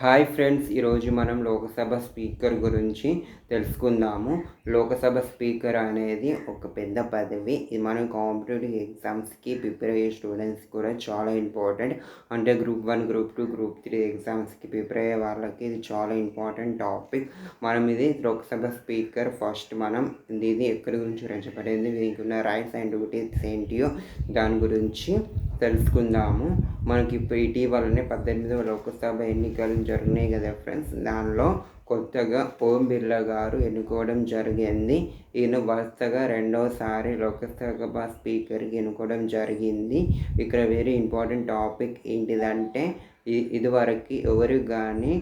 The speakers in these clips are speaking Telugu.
హాయ్ ఫ్రెండ్స్, ఈరోజు మనం లోకసభ స్పీకర్ గురించి తెలుసుకుందాము. లోకసభ స్పీకర్ అనేది ఒక పెద్ద పదవి. ఇది మనం కాంపిటేటివ్ ఎగ్జామ్స్కి ప్రిపేర్ అయ్యే స్టూడెంట్స్ కూడా చాలా ఇంపార్టెంట్. అంటే గ్రూప్ 1, గ్రూప్ 2, గ్రూప్ 3 ఎగ్జామ్స్కి ప్రిపేర్ అయ్యే వాళ్ళకి ఇది చాలా ఇంపార్టెంట్ టాపిక్. మనం ఇది లోకసభ స్పీకర్ ఫస్ట్ మనం ఇది ఎక్కడి గురించి రచించబడింది, దీనికి ఉన్న రైట్స్ అండ్ డ్యూటీస్ ఏంటియో దాని గురించి తెలుసుకుందాము. మనకి ఇప్పుడు ఇటీవలనే 18వ లోకసభ ఎన్నికలు జరిగినాయి కదా ఫ్రెండ్స్. దానిలో కొత్తగా ఓం బిర్లా గారు ఎన్నుకోవడం జరిగింది. ఈయన వరుసగా రెండోసారి లోకసభ స్పీకర్కి ఎన్నుకోవడం జరిగింది. ఇక్కడ వెరీ ఇంపార్టెంట్ టాపిక్ ఏంటిదంటే, ఇదివరకు ఎవరు కానీ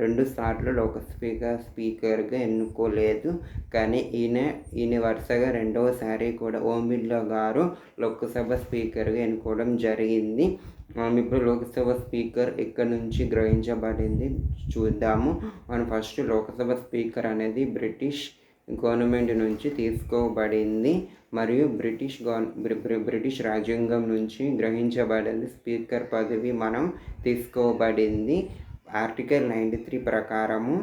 రెండు సార్లు స్పీకర్గా ఎన్నుకోలేదు. కానీ ఈయన వరుసగా రెండవసారి కూడా ఓం బిర్లా గారు లోకసభ స్పీకర్గా ఎన్నుకోవడం జరిగింది. ఇప్పుడు లోకసభ స్పీకర్ ఎక్కడి నుంచి గ్రహించబడింది చూద్దాము. మనం ఫస్ట్ లోకసభ స్పీకర్ అనేది బ్రిటిష్ గవర్నమెంట్ నుంచి తీసుకోబడింది మరియు బ్రిటిష్ రాజ్యాంగం నుంచి గ్రహించబడింది. స్పీకర్ పదవి మనం తీసుకోబడింది. ఆర్టికల్ 93 ప్రకారము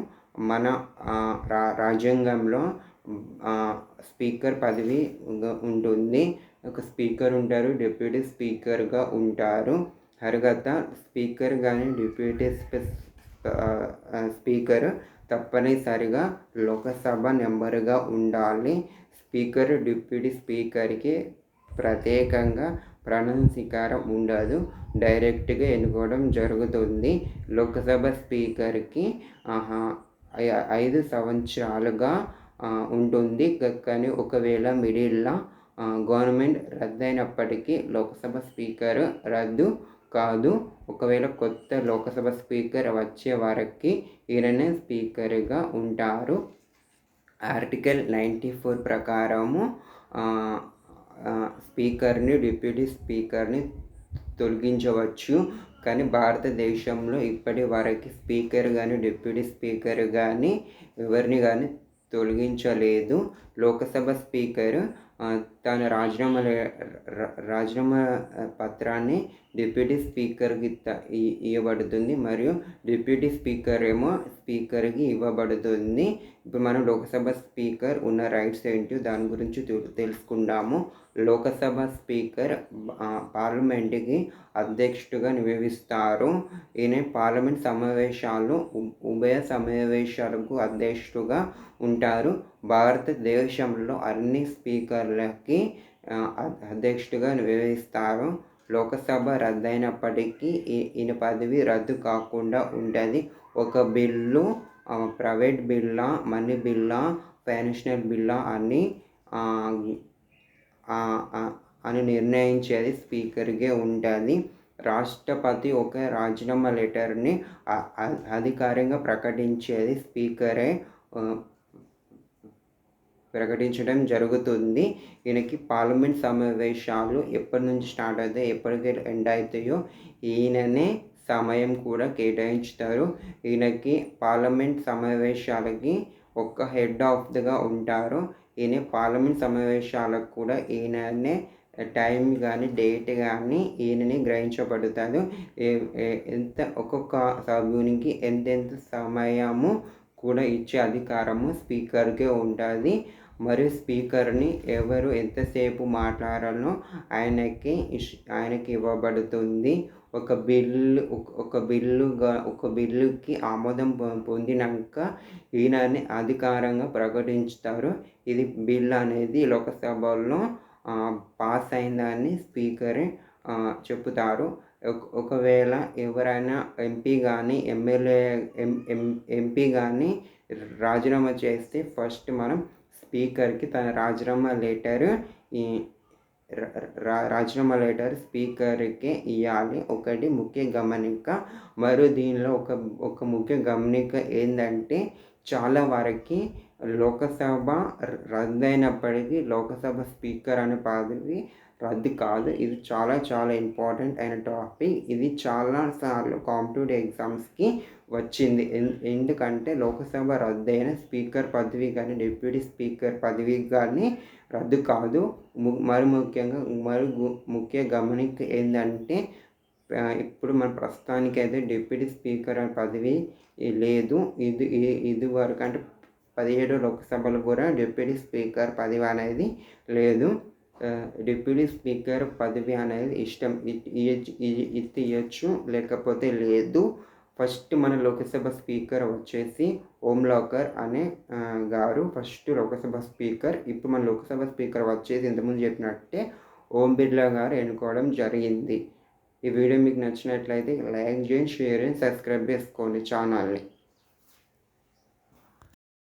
మన రాజ్యాంగంలో స్పీకర్ పదవి ఉంటుంది. ఒక స్పీకర్ ఉంటారు, డిప్యూటీ స్పీకర్గా ఉంటారు. తర్వాత స్పీకర్ కానీ డిప్యూటీ స్పీకర్ తప్పనిసరిగా లోకసభ మెంబర్గా ఉండాలి. స్పీకర్ డిప్యూటీ స్పీకర్కి ప్రత్యేకంగా ప్రమాణస్వీకారం ఉండదు, డైరెక్ట్గా ఎన్నుకోవడం జరుగుతుంది. లోకసభ స్పీకర్కి 5 సంవత్సరాలుగా ఉంటుంది. కానీ ఒకవేళ మిడిల్లో గవర్నమెంట్ రద్దయినప్పటికీ లోకసభ స్పీకర్ రద్దు కాదు. ఒకవేళ కొత్త లోకసభ స్పీకర్ వచ్చే వరకు ఈయననే స్పీకర్గా ఉంటారు. ఆర్టికల్ 94 ప్రకారము స్పీకర్ని డిప్యూటీ స్పీకర్ని తొలగించవచ్చు. కానీ భారతదేశంలో ఇప్పటి వరకు స్పీకర్ కానీ డిప్యూటీ స్పీకర్ కానీ ఎవరిని కానీ తొలగించలేదు. లోకసభ స్పీకర్ తన రాజీనామా పత్రాన్ని డిప్యూటీ స్పీకర్కి ఇవ్వబడుతుంది మరియు డిప్యూటీ స్పీకర్ ఏమో స్పీకర్కి ఇవ్వబడుతుంది. ఇప్పుడు మనం లోకసభ స్పీకర్ ఉన్న రైట్స్ ఏంటో దాని గురించి తెలుసుకుందాము. లోకసభ స్పీకర్ పార్లమెంటుకి అధ్యక్షుడిగా నియమిస్తారు. ఈయన పార్లమెంట్ సమావేశాలు ఉభయ సమావేశాలకు అధ్యక్షుడిగా ఉంటారు. భారతదేశంలో అన్ని స్పీకర్లకి అధ్యక్షుడిగా నియమిస్తారు. లోకసభ రద్దయినప్పటికీ ఈయన పదవి రద్దు కాకుండా ఉంటుంది. ఒక బిల్లు ప్రైవేట్ బిల్లా, మనీ బిల్లా, ఫైనాన్షియల్ బిల్లా అని నిర్ణయించేది స్పీకర్కే ఉంటుంది. రాష్ట్రపతి ఒక రాజీనామా లెటర్ని అధికారికంగా ప్రకటించేది స్పీకరే ప్రకటించడం జరుగుతుంది. ఈయనకి పార్లమెంట్ సమావేశాలు ఎప్పటి నుంచి స్టార్ట్ అవుతాయో ఎప్పటికి ఎండ్ అవుతాయో ఈయననే సమయం కూడా కేటాయించుతారు. ఈయనకి పార్లమెంట్ సమావేశాలకి ఒక హెడ్ ఆఫ్ గా ఉంటారు. ఈయన పార్లమెంట్ సమావేశాలకు కూడా ఈయననే టైం కానీ డేట్ కానీ ఈయననే గ్రహించబడుతుంది. ఒక్కొక్క సభ్యునికి ఎంతెంత సమయము కూడా ఇచ్చే అధికారము స్పీకర్కే ఉంటుంది. మరియు స్పీకర్ని ఎవరు ఎంతసేపు మాట్లాడాలో ఆయనకి ఇవ్వబడుతుంది. ఒక బిల్లుకి ఆమోదం పొందినాక ఈయనని అధికారంగా ప్రకటించుతారు. ఇది బిల్ అనేది లోకసభలో పాస్ అయిందని స్పీకరే చెప్తారు. ఒకవేళ ఎవరైనా ఎంపీ కానీ రాజీనామా చేస్తే ఫస్ట్ మనం స్పీకర్కి తన రాజీనామా లెటర్ స్పీకర్కే ఇవ్వాలి. ఒకటి ముఖ్య గమనిక. మరియు దీనిలో ఒక ముఖ్య గమనిక ఏంటంటే, చాలా వరకు లోకసభ రద్దయినప్పటికీ లోకసభ స్పీకర్ అనే పదవి రద్దు కాదు. ఇది చాలా చాలా ఇంపార్టెంట్ అయిన టాపిక్. ఇది చాలాసార్లు కాంపిటేటివ్ ఎగ్జామ్స్కి వచ్చింది. ఎందుకంటే లోకసభ రద్దయిన స్పీకర్ పదవి కానీ డిప్యూటీ స్పీకర్ పదవి కానీ రద్దు కాదు. ముఖ్య గమనిక ఏంటంటే, ఇప్పుడు మన ప్రస్తుతానికైతే డిప్యూటీ స్పీకర్ అనే పదవి లేదు. ఇది వరకు అంటే 17 లోక్సభలు కూడా డిప్యూటీ స్పీకర్ పదవి అనేది లేదు. డిప్యూటీ స్పీకర్ పదవి అనేది ఇష్టం ఇయ్యొచ్చు, లేకపోతే లేదు. ఫస్ట్ మన లోక్సభ స్పీకర్ వచ్చేసి ఓంలాకర్ అనే గారు ఫస్ట్ లోక్సభ స్పీకర్. ఇప్పుడు మన లోక్సభ స్పీకర్ వచ్చేసి ఇంతకుముందు చెప్పినట్టే ఓం బిర్లా గారు ఎన్నుకోవడం జరిగింది. ఈ వీడియో మీకు నచ్చినట్లయితే లైక్ చేయండి, షేర్ చేయండి, సబ్స్క్రైబ్ చేసుకోండి ఛానల్ని.